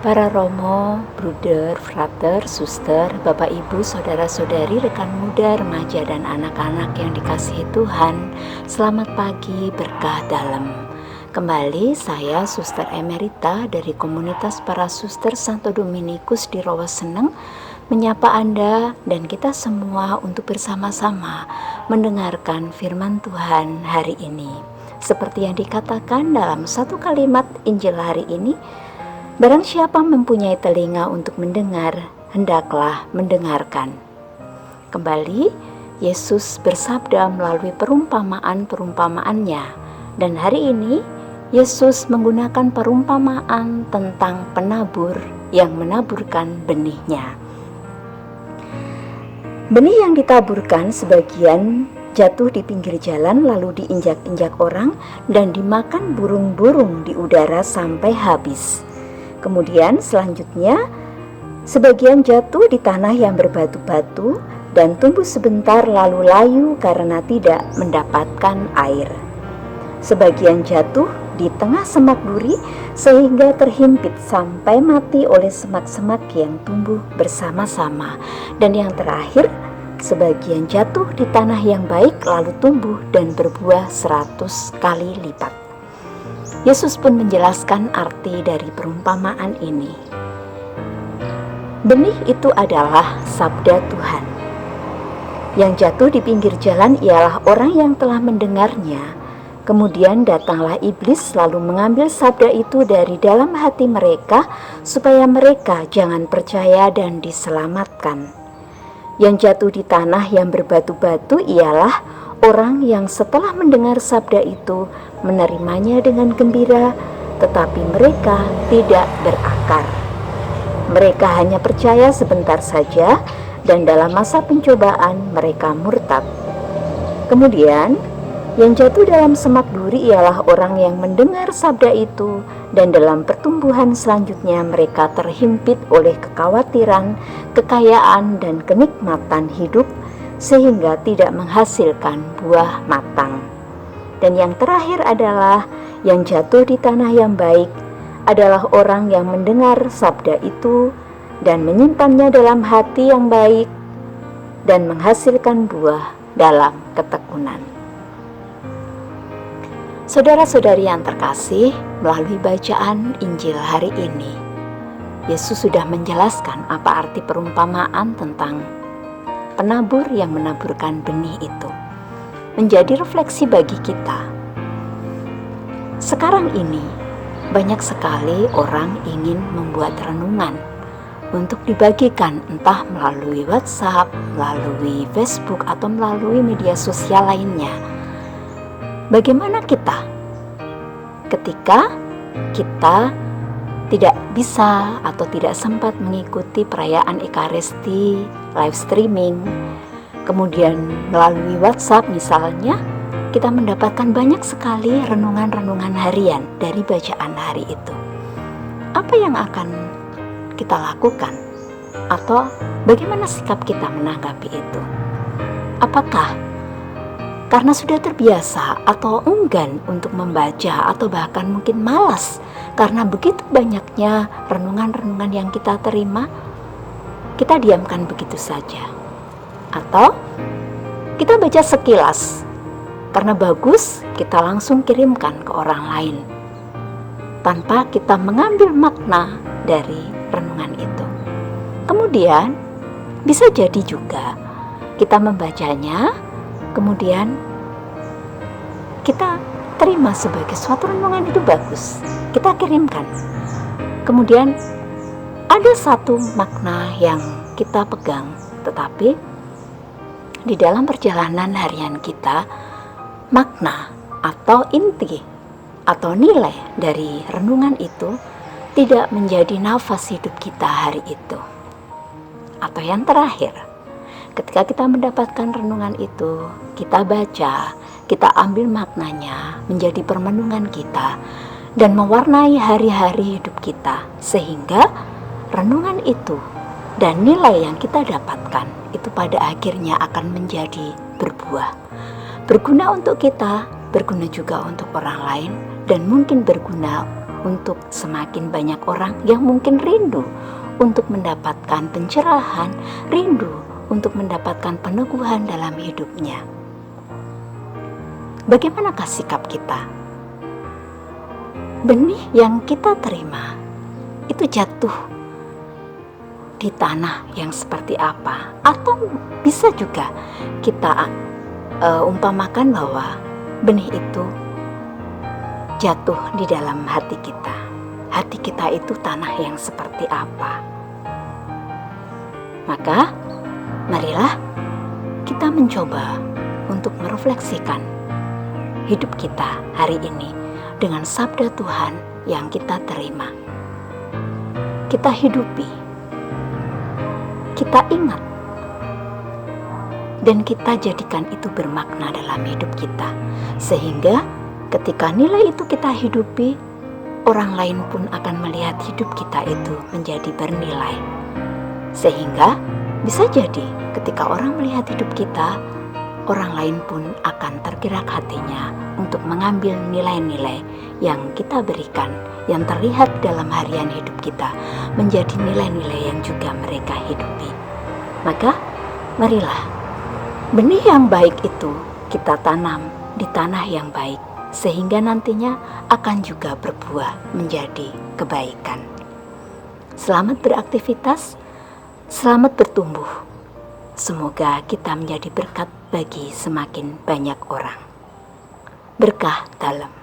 Para romo, bruder, frater, suster, bapak ibu, saudara-saudari, rekan muda, remaja, dan anak-anak yang dikasihi Tuhan, selamat pagi berkah dalam. Kembali saya Suster Emerita dari komunitas para suster Santo Dominikus di Rawaseneng menyapa Anda dan kita semua untuk bersama-sama mendengarkan firman Tuhan hari ini. Seperti yang dikatakan dalam satu kalimat Injil hari ini, barang siapa mempunyai telinga untuk mendengar, hendaklah mendengarkan. Kembali, Yesus bersabda melalui perumpamaan-perumpamaannya. Dan hari ini, Yesus menggunakan perumpamaan tentang penabur yang menaburkan benihnya. Benih yang ditaburkan sebagian jatuh di pinggir jalan lalu diinjak-injak orang dan dimakan burung-burung di udara sampai habis. Kemudian selanjutnya, sebagian jatuh di tanah yang berbatu-batu dan tumbuh sebentar lalu layu karena tidak mendapatkan air. Sebagian jatuh di tengah semak duri sehingga terhimpit sampai mati oleh semak-semak yang tumbuh bersama-sama. Dan yang terakhir, sebagian jatuh di tanah yang baik lalu tumbuh dan berbuah 100 kali lipat. Yesus pun menjelaskan arti dari perumpamaan ini. Benih itu adalah sabda Tuhan. Yang jatuh di pinggir jalan ialah orang yang telah mendengarnya. Kemudian datanglah iblis lalu mengambil sabda itu dari dalam hati mereka supaya mereka jangan percaya dan diselamatkan. Yang jatuh di tanah yang berbatu-batu ialah orang yang setelah mendengar sabda itu menerimanya dengan gembira, tetapi mereka tidak berakar. Mereka hanya percaya sebentar saja dan dalam masa pencobaan mereka murtad. Kemudian, yang jatuh dalam semak duri ialah orang yang mendengar sabda itu dan dalam pertumbuhan selanjutnya mereka terhimpit oleh kekhawatiran, kekayaan, dan kenikmatan hidup sehingga tidak menghasilkan buah matang. Dan yang terakhir adalah yang jatuh di tanah yang baik adalah orang yang mendengar sabda itu dan menyimpannya dalam hati yang baik dan menghasilkan buah dalam ketekunan. Saudara-saudari yang terkasih, melalui bacaan Injil hari ini, Yesus sudah menjelaskan apa arti perumpamaan tentang penabur yang menaburkan benih itu. Menjadi refleksi bagi kita. Sekarang ini, banyak sekali orang ingin membuat renungan untuk dibagikan entah melalui WhatsApp, melalui Facebook, atau melalui media sosial lainnya. Bagaimana kita ketika kita tidak bisa atau tidak sempat mengikuti perayaan Ekaristi, live streaming, kemudian melalui WhatsApp misalnya, kita mendapatkan banyak sekali renungan-renungan harian dari bacaan hari itu. Apa yang akan kita lakukan? Atau bagaimana sikap kita menanggapi itu? Apakah karena sudah terbiasa atau enggan untuk membaca atau bahkan mungkin malas karena begitu banyaknya renungan-renungan yang kita terima, kita diamkan begitu saja? Atau kita baca sekilas, karena bagus kita langsung kirimkan ke orang lain tanpa kita mengambil makna dari renungan itu. Kemudian bisa jadi juga kita membacanya, kemudian kita terima sebagai suatu renungan itu bagus, kita kirimkan. Kemudian ada satu makna yang kita pegang, tetapi di dalam perjalanan harian kita, makna atau inti atau nilai dari renungan itu tidak menjadi nafas hidup kita hari itu. Atau yang terakhir, ketika kita mendapatkan renungan itu, kita baca, kita ambil maknanya menjadi permenungan kita dan mewarnai hari-hari hidup kita, sehingga renungan itu dan nilai yang kita dapatkan itu pada akhirnya akan menjadi berbuah. Berguna untuk kita, berguna juga untuk orang lain, dan mungkin berguna untuk semakin banyak orang yang mungkin rindu untuk mendapatkan pencerahan, rindu untuk mendapatkan peneguhan dalam hidupnya. Bagaimanakah sikap kita? Benih yang kita terima itu jatuh di tanah yang seperti apa? Atau bisa juga kita umpamakan bahwa benih itu jatuh di dalam hati kita. Hati kita itu tanah yang seperti apa? Maka marilah kita mencoba untuk merefleksikan hidup kita hari ini dengan sabda Tuhan yang kita terima. Kita hidupi, kita ingat, dan kita jadikan itu bermakna dalam hidup kita, sehingga ketika nilai itu kita hidupi, orang lain pun akan melihat hidup kita itu menjadi bernilai. Sehingga bisa jadi ketika orang melihat hidup kita, orang lain pun akan tergerak hatinya untuk mengambil nilai-nilai yang kita berikan, yang terlihat dalam harian hidup kita, menjadi nilai-nilai yang juga mereka hidupi. Maka marilah benih yang baik itu kita tanam di tanah yang baik, sehingga nantinya akan juga berbuah menjadi kebaikan. Selamat beraktivitas, selamat bertumbuh. Semoga kita menjadi berkat bagi semakin banyak orang. Berkah dalam.